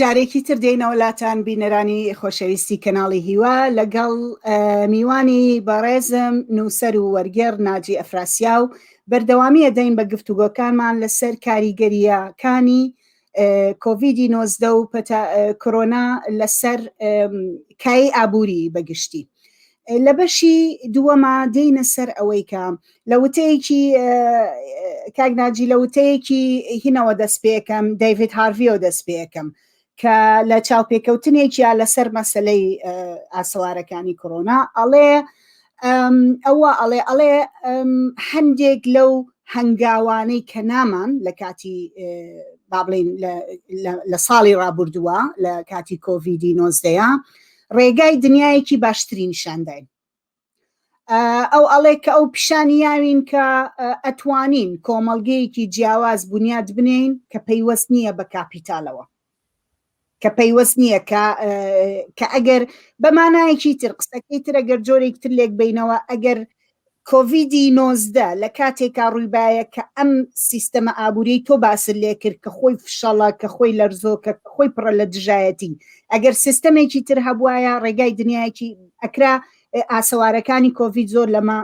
جارێکی تر دێنەوەلاتان بینەرانی خۆشەویستی کەناڵی هیوا لەگەڵ میوانی بەڕێزم نووسەر و وەرگێڕ ناجی ئەفراسیا و بەردەوامیە دەین بە گفتوگۆکانمان لەسەر کاریگەریەکانی کۆڤیدی 19 و کۆرۆنا لەسەر کای ئابووری بەگشتی. لە بەشی دووەما دێینە سەر ئەوەی کە لە وتەیەکی کاگناجی لە وتەیەکی هینەوە دەست پێەکەم دەیڤید هارڤیۆ دەست پێەکەم کە لە چاوپێکەوتنێکیان لەسەر مەسەلەی ئاسەوارەکانی کۆرۆنا ئەڵێ هەندێک لەو هەنگاوانەی کە نامان لە کاتی بابڵین لە ساڵی ڕابردووە لە کاتی کۆڤیدی 19 ڕێگای دنیایەکی باشتری نیشانداین. ئەو ئەڵێ کە ئەو پیشانیاوین کە ئەتوانین کۆمەڵگەیەکی جیاواز بنیاد بنین کە پەیوەست نییە بە کاپیتالەوە، کە پەیوەست نییە کە ئەگەر بەمانایەکی تر قسەکەی تر ئەگەر جۆرێک تر لێک بینەوە ئەگەر کۆڤیدی 19 لە کاتێکا ڕوویبایە کە ئەم سیستەمە ئابووری تۆ باسر لێ کرد کە خۆی فشەڵە کە خۆی لەرزۆکە خۆی پڕە لە دژایەتی، ئەگەر سیستەمێکی تر هەبوایە ڕێگای دنیایەکی ئەکرا ئاسەوارەکانی کۆڤید زۆر لەمە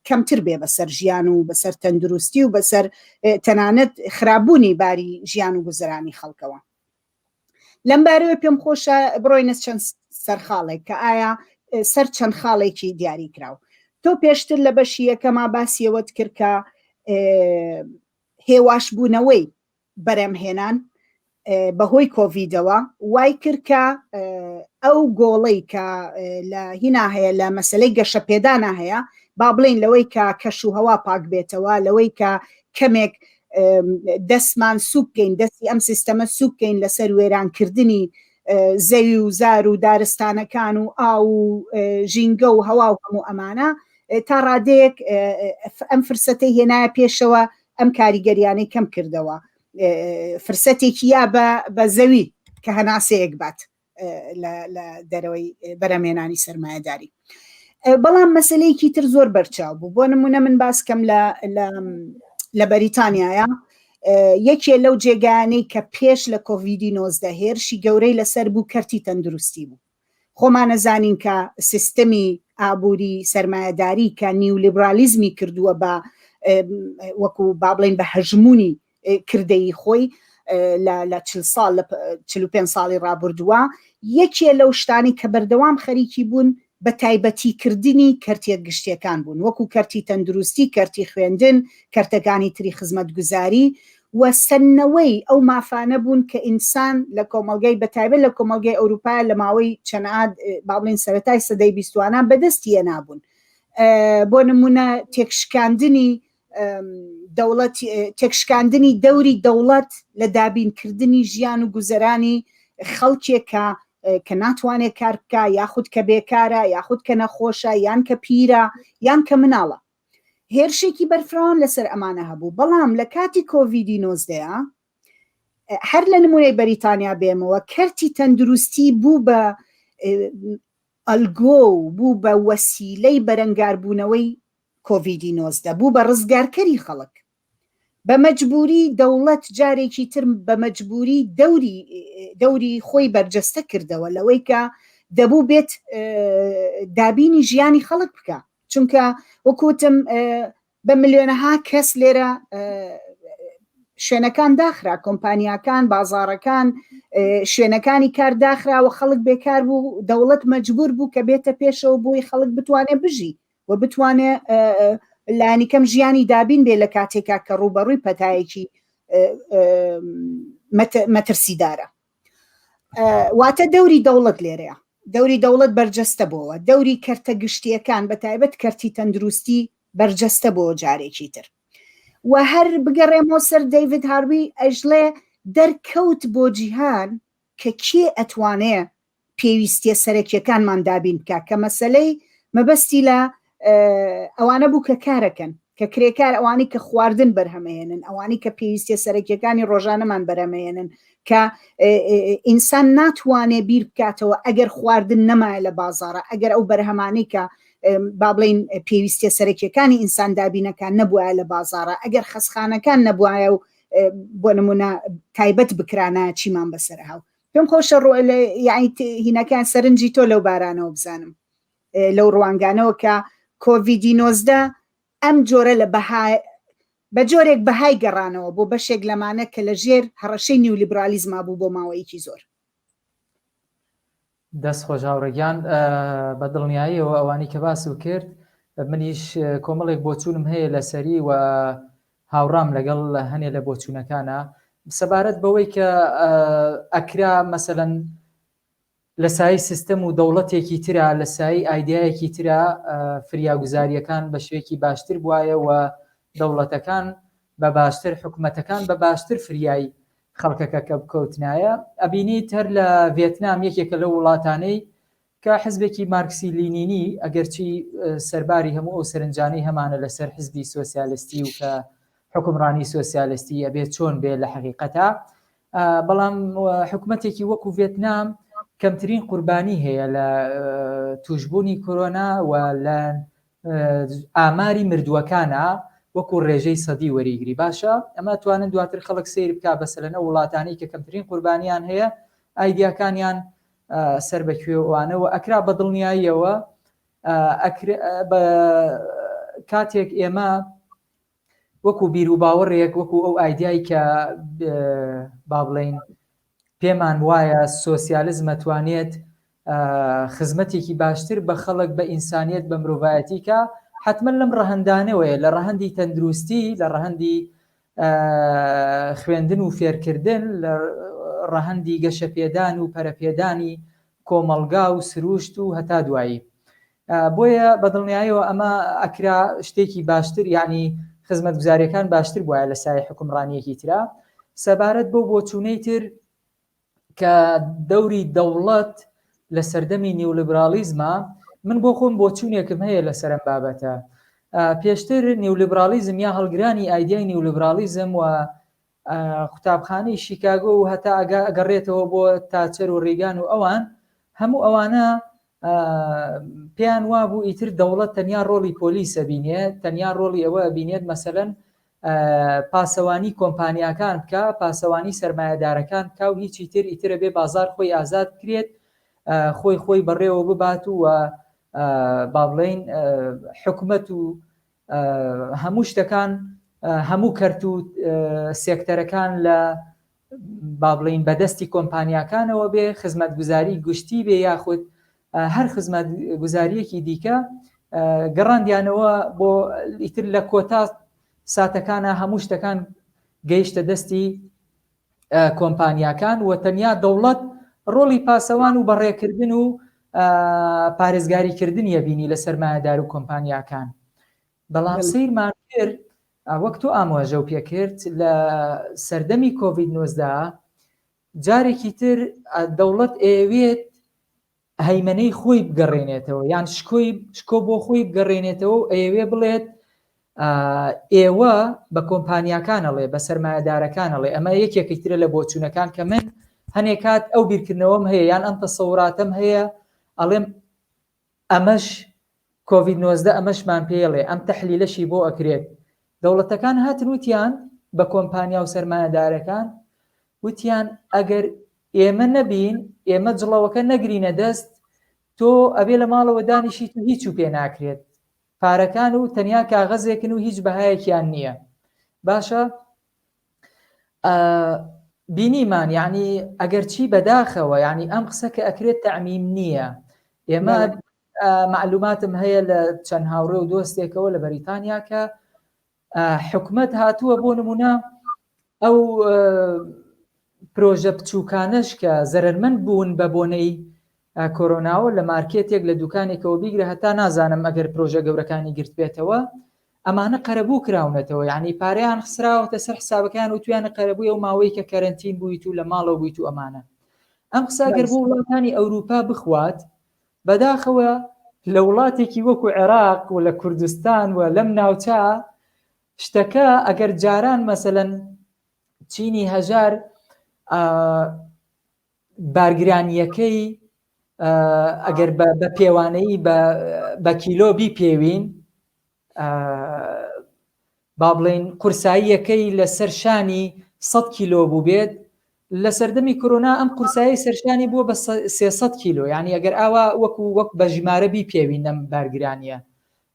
کەمتر بێ بەسەر ژیان و بەسەر تەندروستی و بەسەر تەنانەت خراببوونی باری ژیان و گوزەرانی خەڵکەوە. لەم بارەوە پێم خۆشە بڕۆینە چەند سەرخاڵێک کە ئایا سەر چەند خاڵێکی دیاری کراوە. تۆ پێشتر لە بەشی یەکەما باسیەوەت کرد کە هێواشبوونەوەی بەرەمهێنان بەهۆی کۆڤیدەوە وای کرد کە ئەو گۆڵەی کە لە هینا هەیە لە مەسلەی گەشە پێدانە هەیە با بڵین لەوەی کە کەش و هەوا پاک بێتەوە، لەوەی کە کەمێک دەستمان سووکەین دەستی ئەم سیستەمە سووکەین لەسەر وێرانکردنی زەوی و زار و دارستانەکان و ئاو و ژینگە و هەوا و هەموو ئەمانە تا ڕادەیەک ئەم فرسەتەی هێنایە پێشەوە ئەم کاریگەریانەی کەم کردەوە فرسەتێکی یا بە زەوی کە هەناسەیەک بات لە دەرەوەی بەرەمێنانی سەرمایەداری. بەڵام مەسلەیەکی تر زۆر بەرچاو بوو. بۆ نمونە من باسکەم لە بەریتانیایە یەکێ لەو جێگانەی کە پێش لە کۆڤیدی 19 هێرشی گەورەی لەسەر بوو کەرتی تەندروستی بوو. خۆمانەزانین کە سیستەمی ئابووری سەرمایەداری کە نیولیبرالیزمی کردووە بە وەکو بابڵین بە هەژمونی کردەی خۆی لە 45 ساڵی ڕابردووە یەکێ لەو شتانی کە بەردەوام خەریکی بوون بە تایبەتیکردنی کەرتێک گشتیەکان بوون، وەکو کەرتی تەندروستی، کەرتی خوێندن، کەرتەکانی تری خزمەتگوزاری و سەرنەوەی ئەو مافانە بوون کە ئینسان لە کۆمەڵگەی بەتایبەت لە کۆمەڵگەی ئەوروپا لە ماوەی چەند بابڵین سەرەتای سەدەی 20وانە بەدەستی هێنابوون. بۆ نمونە تێکشکاندنی دەوری دەوڵەت لە دابینکردنی ژیان و گوزەرانی خەڵکێکە کە ناتوانێت کار بکە، یاخود کە بێکارە، یاخود کە نەخۆشە، یان کە پیرە، یان کە مناڵە. هێرشێکی بەرفراوان لەسەر ئەمانە هەبوو. بەڵام لە کاتی کۆڤیدی 19 هەر لە نمونەی بەریتانیا بێمەوە کەرتی تەندروستی بوو بە ئەلگۆ و بوو بە وەسیلەی بەرەنگاربوونەوەی کۆڤیدی 19 بوو بە ڕزگارکەری خەڵک. بە مەجبوری دەوڵەت جارێکی تر بە مەجبوری دەوری خۆی بەرجەستە کردەوە لەوەی کە دەبوو بێت دابینی ژیانی خەڵک بکە، چونکە وەکوتم بە ملیۆنەها کەس لێرە شوێنەکان داخرا، کۆمپانیاکان، بازاڕەکان، شوێنەکانی کار داخرا و خەڵک بێکار بوو، دەوڵەت مەجبور بوو کە بێتە پێشەوە بۆی خەڵک بتوانێ بژی و بتوانێ لانیکەم ژیانی دابین بێ لە کاتێکا کە ڕوبەڕووی پەتایەکی مەترسیدارە. واتە دەوری دەوڵەت لێرەیە، دەوری دەوڵەت بەرجەستە بۆەوە، دەوری کەرتە گشتیەکان بەتایبەت کەرتی تەندروستی بەرجەستە بۆ جارێکی تر. و هەر بگەڕێمەوە سەر دەیڤید هارڤی ئەژڵێ دەرکەوت بۆ جیهان کە کێ ئەتوانێ پێویستیە سەرەکیەکانمان دابین بکە، کە مەسەلەی مەبەستی لە ئەوانە بوو کە کارەکەن، کە کرێکار، ئەوانی کە خواردن بەرهەمەهێنن، ئەوانی کە پێویستیە سەرەکیەکانی ڕۆژانەمان بەرهەمەهێنن، کە ئینسان ناتوانێ بیر بکاتەوە ئەگەر خواردن نەمایە لە بازاڕە، ئەگەر ئەو بەرهەمانەی کە با بڵین پێویستیە سەرەکیەکانی ئینسان دابینەکان نەبووە لە بازاڕە، ئەگەر خەسخانەکان نەبووایە و بۆ نمونە تایبەت بکرانە چیمان بەسەر هاو پێم خۆشە یعنی هینەکان سەرنجی تۆ لەو بارانەوە بزانم لەو ڕوانگانەوە کە کۆڤید-19 ئەم جۆرە لە بە جۆرێک بەهای گەڕانەوە بۆ بەشێک لەمانە کە لە ژێر هەڕەشەی نیولیبرالیزما بوو بۆ ماوەیەکی زۆر. دەست خۆش هاوڕێگیان بە دڵنیاییەوە ئەوانی کە باس و کرد منیش کۆمەڵێک بۆچوونم هەیە لەسەری و هاوڕام لەگەڵ هەنێ لە بۆچوونەکانە سەبارەت بەوەی کە ئەکرا مەسەلەن لە سای سیستەم و دەوڵەتێکی ترە لە سای ئایدایەکی ترە فریاگوزاریەکان بە شوێکی باشتر بواە و دەوڵەتەکان بە باشتر حکوومەتەکان بە باشتر فریایی خەڵکەکە کە بکەوتنایە ئەبینیت هەر لە ڤێتنام یەکێکە لە وڵاتانەی کە حزبێکی مارکسی لینینی ئەگەرچی سەرباری هەموو ئەو سەرنجانەی هەمانە لەسەر حزبی سۆسیالیستی و کە حکومڕانی سۆسیالیستی ئەبێت چۆن بێت لە حەقیقەتە بەڵام حکوومەتێکی وەکو ڤێتنام کەمترین قوربانی هەیە لە توشبوونی کۆرۆنا و لە ئاماری مردووەکانە وەکو ڕێژەی سەدی وەریگری باشە ئەمە توانن دواتر خەڵک سیر بکە بەسە لەنە وڵاتانی کە کەمترین قوربانیان هەیە ئایدیاکانیان سەر بەکوێوانەوە ئەکرا بە دڵنیاییەوە کاتێک ئێمە وەکو بیر و باوەڕێک وەکو ئەو ئایدیایی کە با بڵێن پێمان وایە سۆسیالیزم توانێت خزمەتێکی باشتر بە خەڵک بە ئینسانیت بە مرۆڤایەتی کە حتمما لەم ڕەهەندانەوەیە لە ڕەهەندی تەندروستی لە ڕەهەندی خوێندن و فێرکردن لە ڕەهەندی گەشەپێدان و پەرەپێدانی کۆمەلگا و سروشت و هەتا دوایی بۆیە بەدڵنیاییەوە ئەمە ئەکرا شتێکی باشتر یعنی خزمەت گوزاریەکان باشتر بواە لە سای حکومڕانیەکی ترا سەبارەت بۆ بۆچوونەی تر کە دەوری دەوڵەت لە سەردەمی نیولیبرالیزمە من بۆ خۆم بۆچوونێکم هەیە لە سەرم بابەتە پێشتر نیولیبرالیزم یا هەڵگرانی ئایدیای نیولیبرالیزم و قوتابخانەی شیکاگۆ و هەتا ئەگەڕێتەوە بۆ تاچەر و ڕێگان و ئەوان هەموو ئەوانە پێیان وابوو ئیتر دەوڵەت تەنیا ڕۆڵی پۆلیسە بینێت تەنیا ڕۆڵی ئەوە بینێت مەسەلەن پاسەوانی کۆمپانیاکان بکە پاسەوانی سەرمایەدارەکان بکە و هیچی تر ئیترە بێ بازار خۆی ئازاد بکرێت خۆی بەڕێوە ببات و با بڵێن حکومەت و هەموو شتەکان هەموو کەرت و سێکتەرەکان لە با بڵێن بەدەستی کۆمپانیاکانەوە بێ خزمەتگوزاری گشتی بێ یاخود هەر خزمەتگوزاریەکی دیکە گەڕاندیانەوە بۆ ئیتر لە کۆتا ساتەکانە هەموو شتەکان گەیشتە دەستی کۆمپانیاکان و تەنیا دەوڵەت ڕۆڵی پاسەوان و بەڕێکردن و پارێزگاریکردنیە بینی لە سەرمایەدار و کۆمپانیاکان بەڵام سیرمان کرد وەک تۆ ئامۆژە و پێکرد لە سەردەمی کۆڤید-19 جارێکی تر دەوڵەت ئەوێت هەیمەنەی خۆی بگەڕێنێتەوە یان شکۆ بۆ خۆی بگەڕێنێتەوە و ئەوێ بڵێت ئێوە بە کۆمپانیاکانەڵێ بە سەرمایەدارەکانەڵێ ئەمە یەکێکی ترە لە بۆچوونەکان کە من هەنێک کات ئەو بیرکردنەوەم هەیە یان ئەم تەسەوراتم هەیە ئەڵێم ئەمەش کۆڤید-19 ئەمەشمان پێڵێ ئەم تەحلیلەشی بۆ ئەکرێت دەوڵەتەکان هاتن وتیان بە کۆمپانیا و سەرمایەدارەکان وتیان ئەگەر ئێمە نەبین ئێمە جڵەوەکە نەگرینە دەست تۆ ئەبێ لە ماڵەوە دانیشیت و هیچ و پێ ناکرێت پارەکان و تەنیا کاغەزێکن و هیچ بەهایەکیان نییە باشە بینیمان یعنی ئەگەر چی بەداخەوە یعنی ئەم قسە کە ئەکرێت تەعمیم نییە ئێمە معلوماتم هەیە لە چەند هاوڕێ و دۆستێکەوە لە بەریتانیا کە حکومەت هاتووە بۆ نمونە ئەو پرۆژە بچووکانش کە زەرمەند بوون بە بۆنەی کۆرۆناوە لە مارکێتێک لە دوکانێکەوە بیگرە هەتا نازانم ئەگەر پرۆژە گەورەکانی گرت بێتەوە ئەمانە قەرەبوو کراونەتەوە یعنی پارەیان خسراوەتە سەر حسابەکان و تویانە قەرەبووی ئەو ماوەی کە کەرەنتین بوویت و لە ماڵەوە بوویت و ئەمانە ئەم قسە گەر بۆ وڵاتانی ئەوروپا بخوات بەداخەوە لە وڵاتێکی وەکو عێراق و لە کوردستان و لەم ناوچە شتەکە ئەگەر جاران مەسەلەن چینی هەژار بارگرانیەکەی ئەگەر بە پێوانەی بە کیلۆ بیپێوین با بڵێن قورساییەکەی لەسەر شانی 100 کیلۆ بوو بێت لە سەردەمی کۆرۆنا ئەم قورسایی سەرشانی بووە بە 300 کیلۆ، یعنی ئەگەر ئاوا وەک بە ژمارە بیپێوین ئەم بارگرانیە،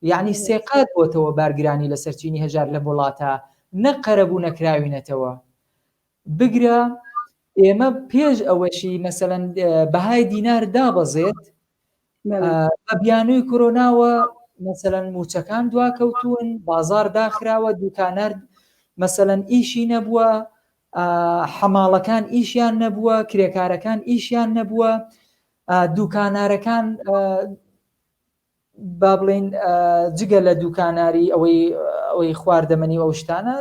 یعنی سێقات بۆتەوە بارگرانی لە سەرچینی هەژار لە وڵاتە نەقەرەبوو نەکراوینەتەوە. بگرە ئێمە پێش ئەوەشی مەسەلەن بەهای دینار دابەزێت بە بیانووی کۆرۆناوە مەسەلەن موچەکان دواکەوتون، بازار داخراوە، دوکانار مەسەلەن ئیشی نەبووە، حەماڵەکان ئیشیان نەبووە، کرێکارەکان ئیشیان نەبووە، دوکانارەکان با بڵێن جگە لە دوکاناری ئەوەی خواردەمەنی ئەو شتانە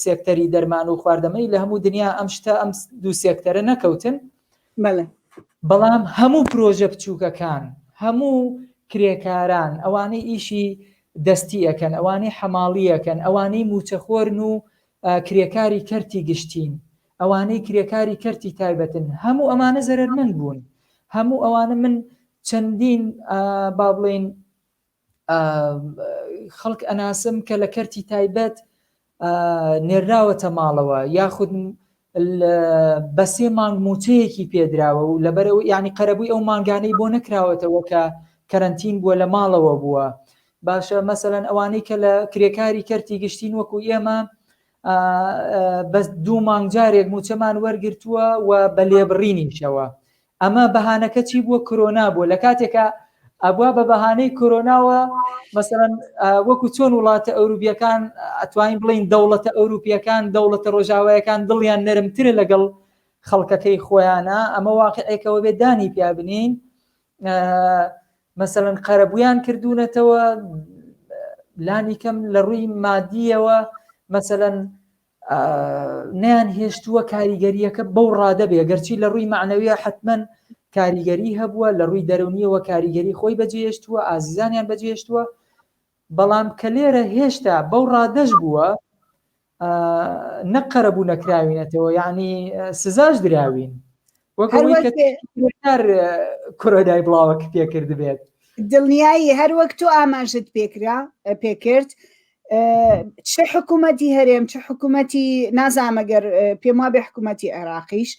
سێکتەری دەرمان و خواردەمەنی لە هەموو دنیا ئەم شتە ئەم دوو سێکتەرە نەکەوتن. بەڵام هەموو پرۆژە بچووکەکان، هەموو کرێکاران، ئەوانەی ئیشی دەستی ئەەکەن، ئەوانەی حەماڵیەکەن، ئەوانەی موچەخۆرن و کرێکاری کەرتی گشتین، ئەوانەی کرێکاری کەرتی تایبەتن، هەموو ئەمانە زەرەرمەند بوون. هەموو ئەوانە من چەندین با بڵێن خەڵک ئەناسم کە لە کەرتی تایبەت نێراوەتە ماڵەوە، یاخود بە 3 مانگ موچەیەکی پێدراوە و لەبەرەوە یعنی قەرەبووی ئەو مانگانەی بۆ نەکراوەتەوە کە کەرەنتین بووە لە ماڵەوە بووە. باشە مەسەلەن ئەوانەی کە لە کرێکاری کەرتی گشتین وەکو ئێمە بە 2 مانگ جارێک موچەمان وەرگرتووە و بە لێبڕینیشەوە. ئەمە بەهانەکە چی بووە؟ کۆرۆنا بووە. لە کاتێکە ئەبوا بە بەهانەی کۆرۆناوە مەسەلەن وەکو چۆن وڵاتە ئەوروپیەکان ئەتوانین بڵین دەوڵەتە ئەوروپیەکان، دەوڵەتە ڕۆژاوایەکان دڵیان نەرمترە لەگەڵ خەڵکەکەی خۆیانە، ئەمە واقعێکەوە بێت دانی پیا بنین. مەسەلەن قەرەبوویان کردوونەتەوە لانی کەم لە ڕووی مادیەوە، مەسەلەن نیان هێشتووە کاریگەریەکە بەو ڕادەبێ، گەرچی لە ڕووی معنەویە حتمەن کاریگەری هەبووە، لە ڕووی دەرونیەوە کاریگەری خۆی بەجێهێشتووە، ئازیزانیان بەجێهێشتووە، بەڵام کە لێرە هێشتا بەو ڕادەش بووە نەقەرەبوو نەکراوینەتەوە، یعنی سزاش دراوین وەکوی کە کۆرۆنای بڵاوەکە پێکرد بێت. دڵنیایی هەر وەک تۆ ئاماژت پێکرد چه حکوومەتی هەرێم چه حکوومەتی نازامەگەر پێم وابێ حکوومەتی عێراقیش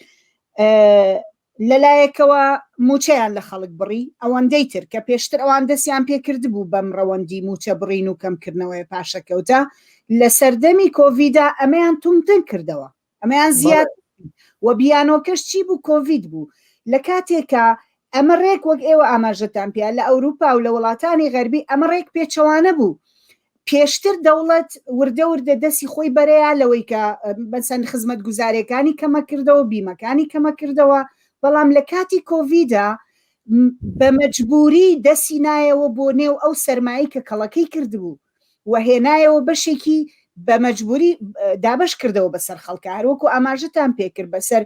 لەلایەکەوە موچەیان لە خەڵک بڕی ئەوەندەی تر کە پێشتر ئەوان دەستیان پێکرد بوو بەم ڕەوەندی موچە بڕین و کەمکردنەوەی پاشەکەوتە لە سەردەمی کۆڤیدا ئەمەیان تومتر کردەوە، ئەمەیان زیاد و بیانۆکەش چی بوو؟ کۆڤید بوو. لە کاتێکە ئەمە ڕێک وەک ئێوە ئاماژەتان پێ لە ئەوروپا و لە وڵاتانی غەربی ئەمە ڕێک پێچەوانە بوو. پێشتر دەوڵەت وردە وردە دەستی خۆی بەرەیە لەوەی کە بەسەن خزمەت گوزارەکانی کەمە کردەوە، بیمەکانی کەمە کردەوە، بەڵام لە کاتی کۆڤیدا بە مەجبوری دەستی نایەوە بۆ نێو ئەو سەرمایی کە کەڵەکەی کردبوو و هێنایەوە بەشێکی بە مەجبوری دابش کردەوە بەسەر خەڵکە، هەروەکو ئاماژەتان پێکرد بەسەر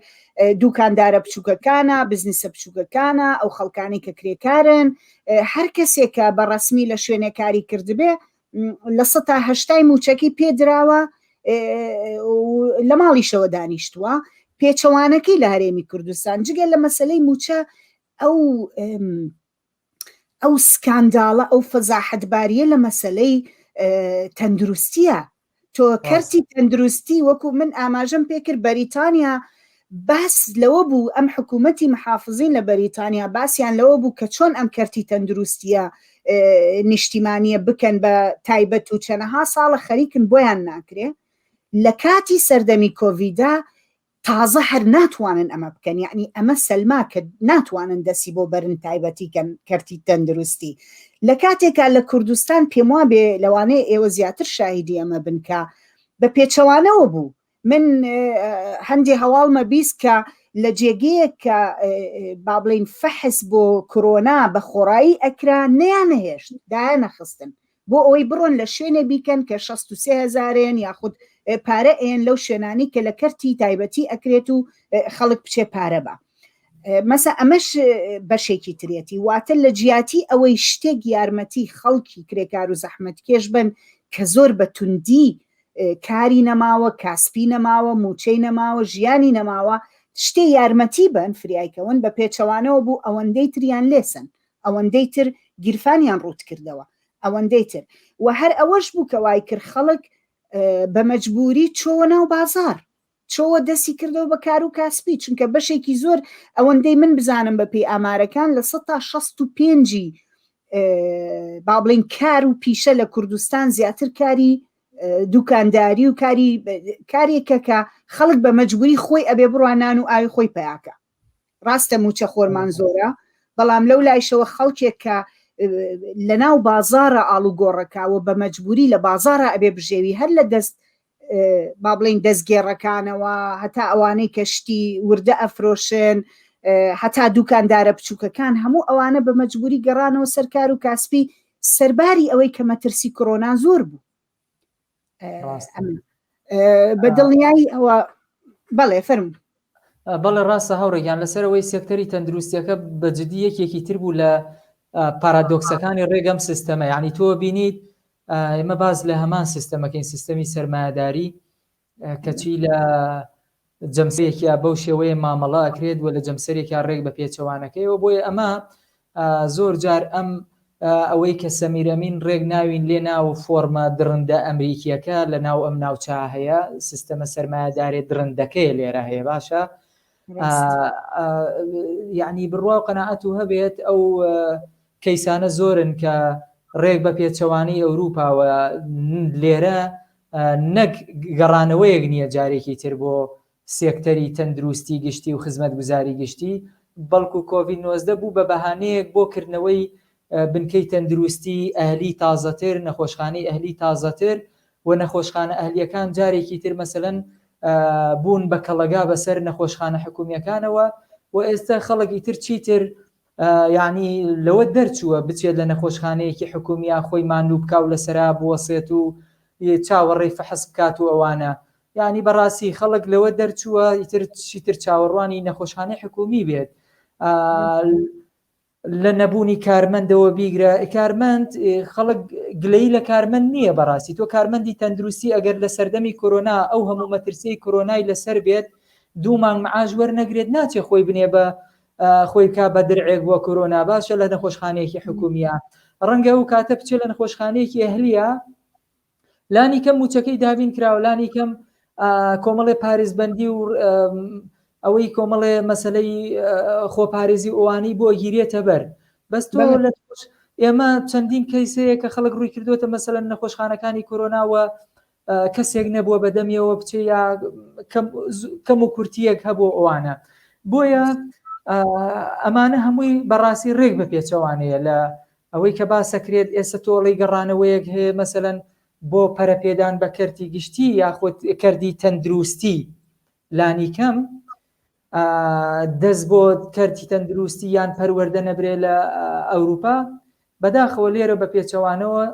دوکاندارە بچووکەکانە، بزنسە بچووکەکانە، ئەو خەڵکانی کە کرێکارن، هەر کەسێکە بە ڕەسمی لە شوێنێکاری کردبێ لە 180 موچەکی پێدراوە لە ماڵیشەوە دانیشتووە. پێچەوانەکەی لە هەرێمی کوردستان جگە لە مەسەلەی موچە ئەو سکانداڵە ئەو فەزاحەتباریە لە مەسەلەی تەندروستیە. تۆ کەرتی تەندروستی وەکو من ئاماژەم پێکرد بەریتانیا باس لەوە بوو، ئەم حکوومەتی محافظین لە بەریتانیا باسییان لەوە بوو کە چۆن ئەم کەرتی تەندروستیە نیشتیمانیە بکەن بە تایبەت و چەنەها ساڵە خەریکن بۆیان ناکرێ. لە کاتی سەردەمی کۆڤیدا تازە هەر ناتوانن ئەمە بکەن، یعنی ئەمە سەلما کە ناتوانن دەسی بۆ بەرن تایبەتی کەرتی تەندروستی. لە کاتێکا لە کوردستان پێم وابێ لەوانەیە ئێوە زیاتر شاهیدی ئەمە بنکە بە پێچەوانەوە بوو. من هەندێ هەواڵمە بیست کە لە جێگەیەک کە با بڵین فەحس بۆ کۆرۆنا بە خۆڕایی ئەکرا نەیانەهێشت دایانەخستن بۆ ئەوەی بڕۆن لە شوێنێ بیکەن کە 63,000 یاخود پارە ئێن لەو شوێنانی کە لە کەرتی تایبەتی ئەکرێت و خەڵک بچێ پارە بە. مەسا ئەمەش بەشێکی ترێتی واتە لە جیاتی ئەوەی شتێک یارمەتی خەڵکی کرێکار و زەحمەت کێش بن کە زۆر بە توندی کاری نەماوە، کاسپی نەماوە، موچەی نەماوە، ژیانی نەماوە، شتێ یارمەتی بن فریایکەون بە پێچەوانەوە بوو ئەوەندەی تریان لێسن، ئەوەندەی تر گیرفانیان ڕوت کردەوە، ئەوەندەی تر و هەر ئەوەش بوو کە وای کرد خەڵک بە مەجبوری چۆوە ناو بازار، چۆوە دەستی کردەوە بە کار و کاسبی، چونکە بەشێکی زۆر ئەوەندەی من بزانم بە پێی ئامارەکان لە 165 با بڵین کار و پیشە لە کوردستان زیاتر کاری دوکانداری و کارێکە کە خەڵک بە مەجبوری خۆی ئەبێ بڕوانان و ئاوی خۆی پیاکە. ڕاستە موچە خۆرمان زۆرە، بەڵام لەو لایشەوە خەڵکێک کە لە ناو بازارە ئاڵوگۆڕەکەوە بە مەجبوری لە بازارە ئەبێ بژێوی هەر لە دەست با بڵین دەستگێڕەکانەوە هەتا ئەوانەی کەشتی وردە ئەفرۆشن هەتا دوکاندارە بچووکەکان هەموو ئەوانە بە مەجبوری گەڕانەوە سەرکار و کاسبی سەرباری ئەوەی کە مەترسی کۆرۆنا زۆر بوو. بە دڵنیایی ئەوە بەڵێ فەرموو. بەڵێ ڕاستە هەوڕێکیان لەسەرەوەی سێکتەری تەندروستیەکە بەجددی یەکێکی تر بوو لە پارادۆکسەکانی ڕێگەم سیستەمە، یعنی تۆ بینیت ئێمە باز لە هەمان سیستەمەکەین سیستەمی سەرمایه‌داری کەچی لە جەمسەرێکیا بەو شێوەیە مامەڵە ئەکرێت و لە جەمسەرێکیا ڕێک بە پێچەوانەکەیەوە، بۆیە ئەمە زۆر جار ئەم ئەوەی کە سەمیرەمین ڕێک ناوین لێ ناو فۆرمە درندە ئەمریکیەکە لە ناو ئەم ناوچە هەیە، سیستەمە سەرمایه‌داری درندەکەی لێرە هەیە باشە، یعنی بڕوا و قەناعەت و هەبێت ئەو کەیسانە زۆرن کە ڕێک بە پێچەوانی ئەوروپاوە لێرە نەک گەڕانەوەیەک نییە جارێکی تر بۆ سێکتەری تەندروستی گشتی و خزمەتگوزاری گشتی، بەڵکو کۆڤید-19 بوو بە بەهانەیەک بۆ کردنەوەی بنکەی تەندروستی ئەهلی تازەتر، نەخۆشخانەی ئەهلی تازەتر و نەخۆشخانە ئەهلیەکان جارێکی تر مەسەلەن بوون بە کەڵەگا بەسەر نەخۆشخانە حکومیەکانەوە و ئێستا خەڵکی تر چیتر یعنی لەوە دەرچووە بچێت لە نەخۆشخانەیەکی حکومیە خۆی ماندوو بکاو لەسەرا بوەسێت و چاوەڕێی فەحس بکات و ئەوانە، یعنی بەڕاستی خەڵک لەوە دەرچووە ئیتر چیتر چاوەڕوانی نەخۆشخانەی حکومی بێت لە نەبوونی کارمەندەوە بیگرە. کارمەند خەڵک گلەی لە کارمەند نییە، بەڕاستی تۆ کارمەندی تەندروستی ئەگەر لە سەردەمی کۆرۆنا ئەو هەموو مەترسیی کۆرۆنای لەسەر بێت 2 مانگ معاش وەرنەگرێت ناچێ خۆی بنێ بە خۆی کا بە درعێک بۆ کۆرۆنا باشە لە نەخۆشخانەیەکی حکومیە، ڕەنگە ئەو کاتە بچێت لە نەخۆشخانەیەکی ئەهلیە لانی کەم موچەکەی دابین کراوە، لانی کەم کۆمەڵێ پارێزبەندی و ئەوەی کۆمەڵێ مەسلەی خۆپارێزی ئەوانی بۆ گیرێتە بەر، بەس تۆ لە ئێمە چەندین کەیسەیە کە خەڵک ڕووی کردوتە مەسەلەن نەخۆشخانەکانی کۆرۆناوە کەسێک نەبووە بەدەمیەوە بچێ یا کەم و کورتیەک هەبوو ئەوانە، بۆیە ئەمانە هەمووی بەڕاستی ڕێک بە پێچەوانەیە لە ئەوەی کە باسەکرێت ئێستا تۆڵی گەڕانەوەیەک هەیە مەسەلەن بۆ پەرەپێدان بە کەرتی گشتی یاخود کەردی تەندروستی لانی کەم دەست بۆ کەرتی تەندروستی یان پەروەردە نەبرێ لە ئەوروپا، بەداخەوە لێرە بە پێچەوانەوە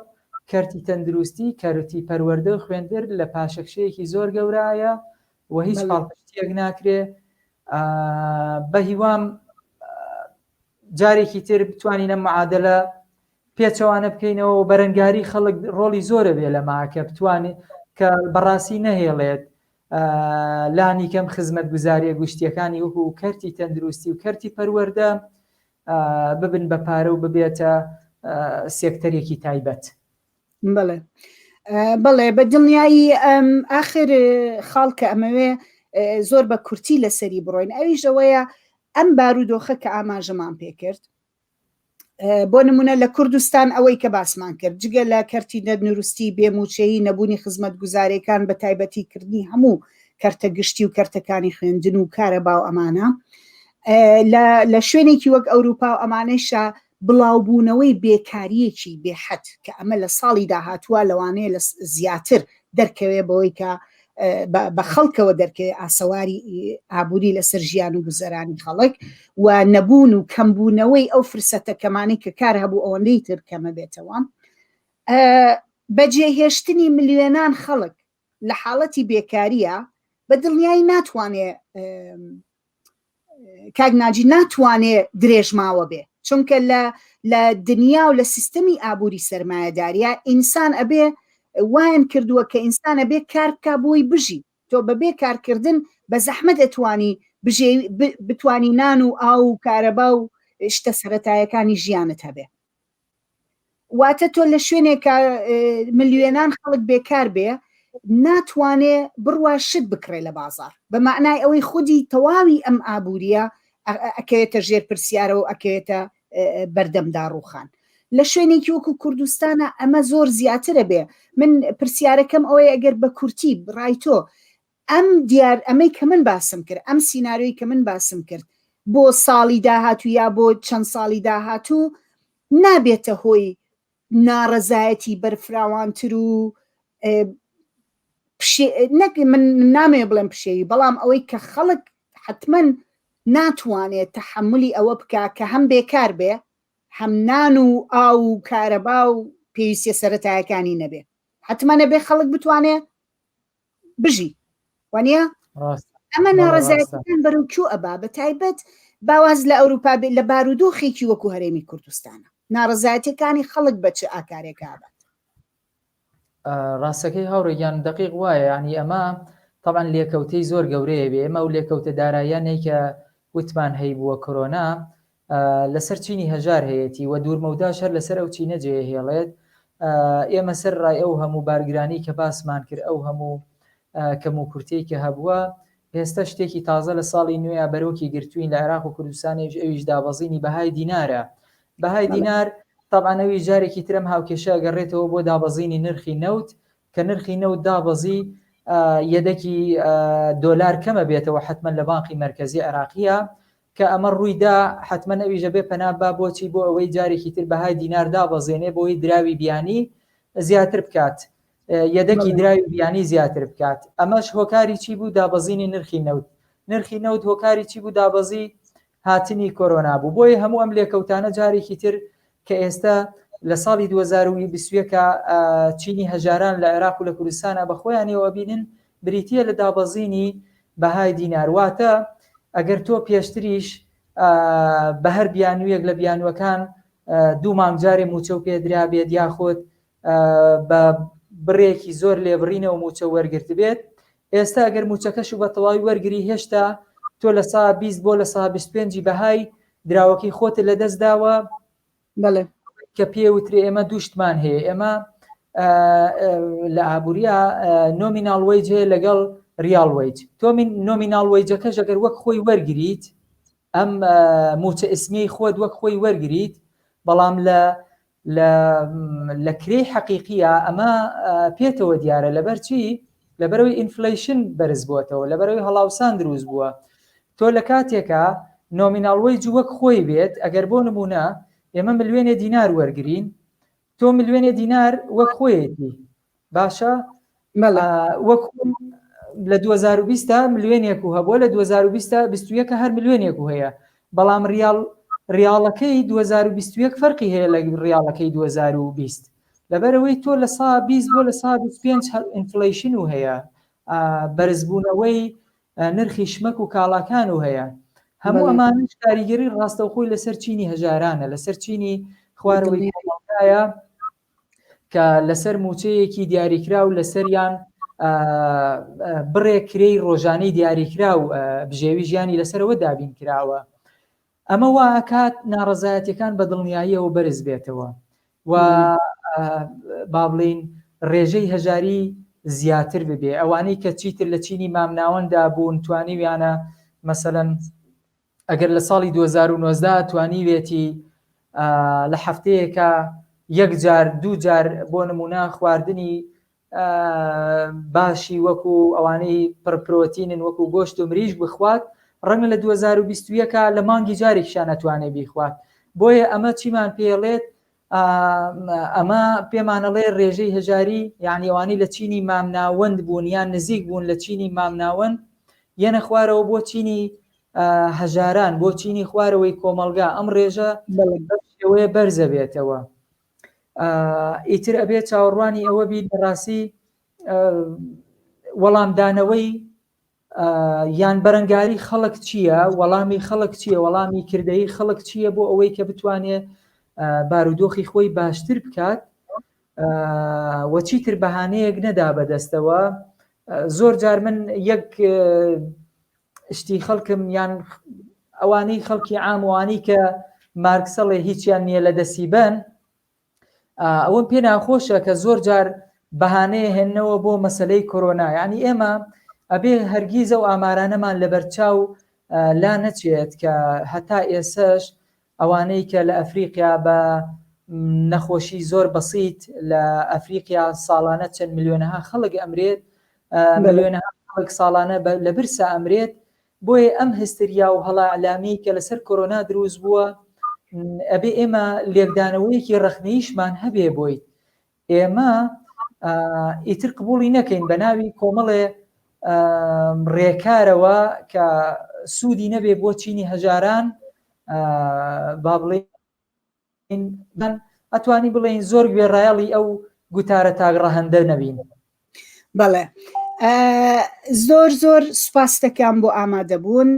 کەرتی تەندروستی کەرتی پەروەردە خوێندر لە پاشەکشەیەکی زۆر گەورایە و هیچ پاڵپشتیەک ناکرێ. بە هیوام جارێکی تر بتوانین ئەم معادلە پێچەوانە بکەینەوە و بەرەنگاری خەڵک ڕۆڵی زۆرە بێ لە ماکە بتوانێت کە بەڕاستی نەهێڵێت لانی کەم خزمەت گوزاریە گشتیەکانی وەکو کەرتی تەندروستی و کەرتی پەروەردە ببن بە پارە و ببێتە سێکتەرێکی تایبەت. بڵێ بڵێ بە دڵنیایی ئاخر خاڵکە ئەمەوێ زۆر بە کورتی لەسەری بڕۆین، ئەویشەوەیە ئەم بارودۆخە کە ئاماژەمان پێکرد بۆ نمونە لە کوردستان ئەوەی کە باسمان کرد جگە لە کەرتی تەندروستی بێموچەیی نەبوونی خزمەت گوزارەکان بە تایبەتیکردنی هەموو کەرتە گشتی و کەرتەکانی خوێندن و کارە باو ئەمانە لە شوێنێکی وەک ئەوروپا و ئەمانەیشە بڵاوبوونەوەی بێکاریەکی بێحەد کە ئەمە لە ساڵی داهاتووە لەوانەیە لە زیاتر دەرکەوێ بەوەی کە بە خەڵکەوە دەرکەوێ ئاسەواری ئابووری لەسەر ژیان و گوزەرانی خەڵک و نەبوون و کەمبوونەوەی ئەو فرسەتە کەمانی کە کار هەبوو ئەوەندەی تر کەمە بێتەوە بەجێهێشتنی ملیۆنان خەڵک لە حاڵەتی بێکاریە بە دڵنیایی ناتوانێ کاگناجی ناتوانێ درێژماوە بێ، چونکە لە دنیا و لە سیستەمی ئابووری سەرمایه‌داریە ئینسان ئەبێ وایان کردووە کە ئینسان ئەبێ کار بکا بۆی بژی، تۆ بەبێ کارکردن بە زەحمەت ئەتوانی بتوانی نان و ئاو و کارەبا و شتە سەرەتایەکانی ژیانت هەبێ، واتە تۆ لە شوێنێکە ملیۆنان خەڵک بێکار بێ ناتوانێ بڕوا شت بکڕێ لە بازار بە معنای ئەوەی خودی تەواوی ئەم ئابوووریە ئەکەوێتە ژێر پرسیارە و ئەکەوێتە بەردەمدا ڕووخان لە شوێنێکی وەکو کوردستانە ئەمە زۆر زیاترە بێ من پرسیارەکەم ئەوەی ئەگەر بە کورتی ڕایتۆ ئەم دیار ئەمەی کە من باسم کرد ئەم سینناریۆی کە من باسم کرد بۆ ساڵی داهاتوو یا بۆ چەند ساڵی داهاتوو نابێتە هۆی ناڕەزایەتی بەرفراوانتر و نەک من نامێ بڵێم پشێوی بەڵام ئەوەی کە خەڵک حتمما ناتوانێت تەحملی ئەوە بکە کە هەم بێکار بێ هەم نان و ئاو و کارەبا و پێویستیە سەرەتایەکانی نەبێ حتمما نەبێ خەڵک بتوانێت بژی وانە ئەمە ناڕەزایەتەکان بەرەو کوێ ئەبا بە تایبەت باواز لە ئەوروپا بێت لە بارودۆخێکی وەکو هەرێمی کوردستانە ناڕەزایەتەکانی خەڵک بە چ ئاکارێکە بێت ڕاستەکەی هاوڕێگیان دقیق وایە ینی ئەمە طبعاً لێکەوتەی زۆر گەورەیە بێ ئەمە و لێکەوتە داراییانەی کە وتمان هەی بووە کۆرۆنا لەسەر چینی هەژار هەیەی و دوورمەوداش هەر لەسەر ئەو چینە جێهێڵێت ئێمە سەر ڕای ئەو هەموو بارگرانی کە باسمان کرد ئەو هەموو کەم و کورتەی کە هەبووە ئێستا شتێکی تازە لە ساڵی نوێ بەرۆکی گرتوین لە عێراق و کوردستانێش ئەویش دابەزینی بەهای دینارە بەهای دینار طبعاًەوەی جارێکی ترم هاوکێشە گەڕێتەوە بۆ دابەزینی نرخی نەوت کە نرخی نەوت دابەزی یەدەکی دۆلار کەمە بێتەوە حتمما لە بانقی مرکزی عێراقیە کە ئەمە ڕوویدا حتمما ئەویژە بێ پەنابا بۆچی بۆ ئەوەی جارێکی تر بەهای دینار دابەزێنێ بۆی دراوی بیانی زیاتر بکات یەدەکی دراوی بیانی زیاتر بکات ئەمەش هۆکاری چی بوو دابەزینی نرخی نەوت هۆکاری چی بوو دابەزی هاتنی کۆرۆنا بوو بۆی هەموو ئەم لێکەوتانە جارێکی تر کە ئێستا لە ساڵی 2020 چینی هەژاران لە عێراق و لە کوردستانە بە خۆیانەوە بینن بریتیە لە دابەزینی بەهای دینار واتە ئەگەر تۆ پێشتریش بە هەر بیانوویەک لە بیانوەکان دوو مانگجارێ موچە و پێدرا بێت یاخۆت بە بڕێکی زۆر لێبڕینەوە موچە وەرگرت بێت ئێستا ئەگەر موچەکەش و بە تەواوی وەرگری هێشتا تۆ لە سا 20 بۆ لە سا 25 بەهای دراوەکەی خۆت لە دەست داوە کە پێوترێ ئێمە دووشتمان هەیە ئێمە لە ئابوووریە نۆمیناڵ وەیج هەیە لەگەڵ ریال وەیج تۆ نۆمیناڵ وەیجەکەش ئەگەر وەک خۆی وەرگریت ئەم موچە ئسمی خۆت وەک خۆی وەرگریت بەڵام لە کرێی حەقیقیە ئەمە پێتەوە دیارە لەبەر چی لەبەرەوەی ئینفلیشن بەرز بووەتەوە لەبەرەوەی هەڵاوسان دروست بووە تۆ لە کاتێکە نۆمیناڵ وەیج وەک خۆی بێت ئەگەر بۆ نمونە ئێمە ملیۆنێ دینار وەرگرین تۆ ملیۆنێ دینار وەک خۆیەتی باشە وەک لە 2020 ملیۆنێک و هەبووە لە 2020 هەر ملیۆنێک و هەیە بەڵام ریاڵەکەی 2021 فەرقی هەیە لە ریاڵەکەی 2020 لەبەرەوەی تۆ لە سا 20 بۆ لە سا 25 ئینفلیشن و هەیە بەرزبوونەوەی نرخی شمەک و کاڵاکان و هەیە هەموو ئەمانش کاریگەری ڕاستەوخۆی لەسەر چینی هەژارانە لەسەر چینی خوارەوەی کۆمەڵگایە کە لەسەر موچەیەکی دیاریکرا و لەسەریان بڕێ کرێی ڕۆژانەی دیاریکرا و بژێوی ژیانی لەسەرەوە دابین کراوە ئەمە واکات ناڕەزایەتەکان بە دڵنیاییەوە بەرز بێتەوە و با بڵین ڕێژەی هەژاری زیاتر ببێ ئەوانەی کە چیتر لە چینی مامناوەندا بوون توانیویانە مەسەلەن ئەگەر لە ساڵی 2019 توانیوێتی لە هەفتەیەکە یەک جار دوو جار بۆ نمونە خواردنی باشی وەکو ئەوانەی پڕپرۆتینن وەکو گۆشت و مریش بخوات ڕەنگە لە 2021 لە مانگی جارێکشان نەتوانێت بیخوات بۆیە ئەمە چیمان پێڵێت ئەمە پێمانەڵێ ڕێژەی هەژاری یعنی ئەوانەی لە چینی مامناوەند بوون یان نزیک بوون لە چینی مامناوەند یەنە خوارەوە بۆ چینی هەژاران بۆ چینی خوارەوەی کۆمەلگا ئەم ڕێژە شێوەیە بەرزە بێتەوە ئیتر ئەبێت چاوەڕوانی ئەوە بی بەڕاستی وەڵامدانەوەی یان بەرەنگاری خەڵک چییە وەڵامی خەڵک چییە وەڵامی کردەی خەڵک چییە بۆ ئەوەی کە بتوانێت بارودۆخی خۆی باشتر بکات وەچیتر بەهانەیەک نەدا بەدەستەوە زۆر جار من یەک شتی خەڵکم یان ئەوانەی خەڵکی عاموانی کە مارکسەڵێ هیچیان نییە لە دەسیبەن ئەوەم پێ ناخۆشە کە زۆر جار بەهانەیە هێننەوە بۆ مەسلەی کۆرۆنا. یعنی ئێمە ئەبێ هەرگیزە و ئامارانەمان لەبەرچاو لا نەچێت کە هەتا ئێسش ئەوانەی کە لە ئەفریقیا بە نەخۆشی زۆر بەسیط لە ئەفریقیا ساڵانە چەند میلیۆنەها خەڵک ئەمرێت، میلیۆنەها خەڵک ساڵانە لە برسا ئەمرێت. بۆیە ئەم هستریا و هەڵاعلامی کە لەسەر کۆرۆنا دروست بووە ئەبێ ئێمە لێکدانەوەیەکی ڕەخنەیشمان هەبێ بۆی ئێمە ئیتر قبوڵی نەکەین بە ناوی کۆمەڵێ ڕێکارەوە کە سوودی نەبێ بۆ چینی هەژاران، با بڵێن ئەتوانی بڵێن زۆر گوێڕایەڵی ئەو گوتارە تاگڕەهەندە نەبین. بەڵێ زۆر سوپاس دەکەم بۆ ئامادەبوون.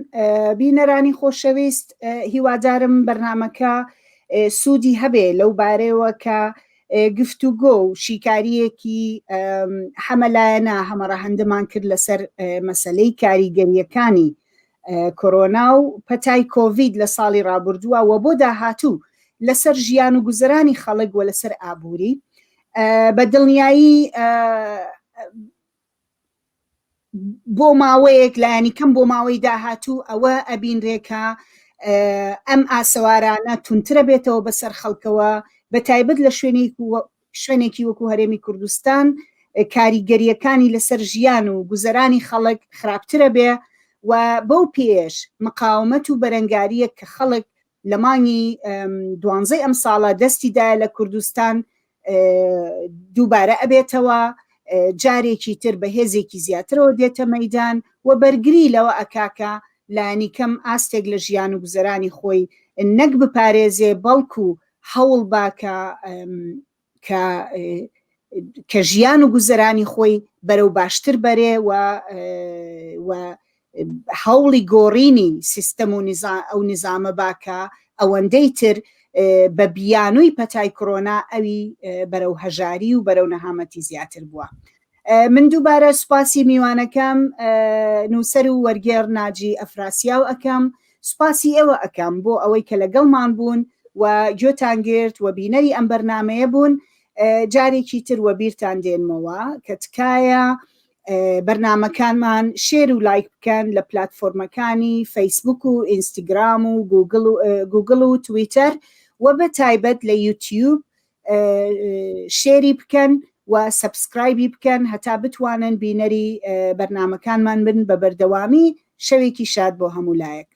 بینەرانی خۆشەویست، هیوادارم بەرنامەکە سوودی هەبێ لەو بارەوە کە گفتوگۆ و شیکاریەکی هەمەلایەنە هەمەڕەهەندەمان کرد لەسەر مەسەلەی کاریگەریەکانی کۆرۆنا و پەتای کۆڤید لە ساڵی ڕابردووە و بۆ داهاتوو لەسەر ژیان و گوزەرانی خەڵک و لەسەر ئابووری. بە دڵنیایی بۆ ماوەیەک لایانی کەم بۆ ماوەی داهاتوو ئەوە ئەبینرێکە ئەم ئاسەوارانە تونترە بێتەوە بەسەر خەڵکەوە، بە تایبەت لە شوێنێکی وەکو هەرێمی کوردستان کاریگەریەکانی لەسەر ژیان و گوزەرانی خەڵک خراپترە بێ و بەو پێش مقاومەت و بەرەنگاریە کە خەڵک لە مانگی 12 ئەم ساڵە دەستیدایە لە کوردستان دووبارە ئەبێتەوە، جارێکی تر بە هێزێکی زیاترەوە دێتە مەیدان و بەرگری لەوە ئەکاکە لانی کەم ئاستێک لە ژیان و گوزەرانی خۆی نەک بپارێزێ بەڵکو هەوڵ باکە کە ژیان و گوزەرانی خۆی بەرەو باشتر بەرێ و هەوڵی گۆڕینی سیستەم و ئەو نظامە باکە ئەوەندەی تر بە بیانووی پەتای کۆرۆنا ئەوی بەرەو هەژاری و بەرەو نەهامەتی زیاتر بووە. من دووبارە سوپاسی میوانەکەم نووسەر و وەرگێڕ ناجی ئەفراسیاو ئەەکەم، سوپاسی ئێوە ئەەکەم بۆ ئەوەی کە لەگەڵمان بوون و گوێتان گرت و بینەری ئەم بەرنامەیە بوون. جارێکی تر وە بیرتان دێنمەوە کە تکایە بەرنامەکانمان شێر و لایک بکەن لە پلاتفۆرمەکانی فەیسبوک و ئینستاگرام و گوگل و تویتەر و بە تایبەت لە یوتیوب شێری بکەن و سەبسکرایبی بکەن هەتا بتوانن بینەری بەرنامەکانمان بن بە بەردەوامی. شەوێکی شاد بۆ هەموو لایەک.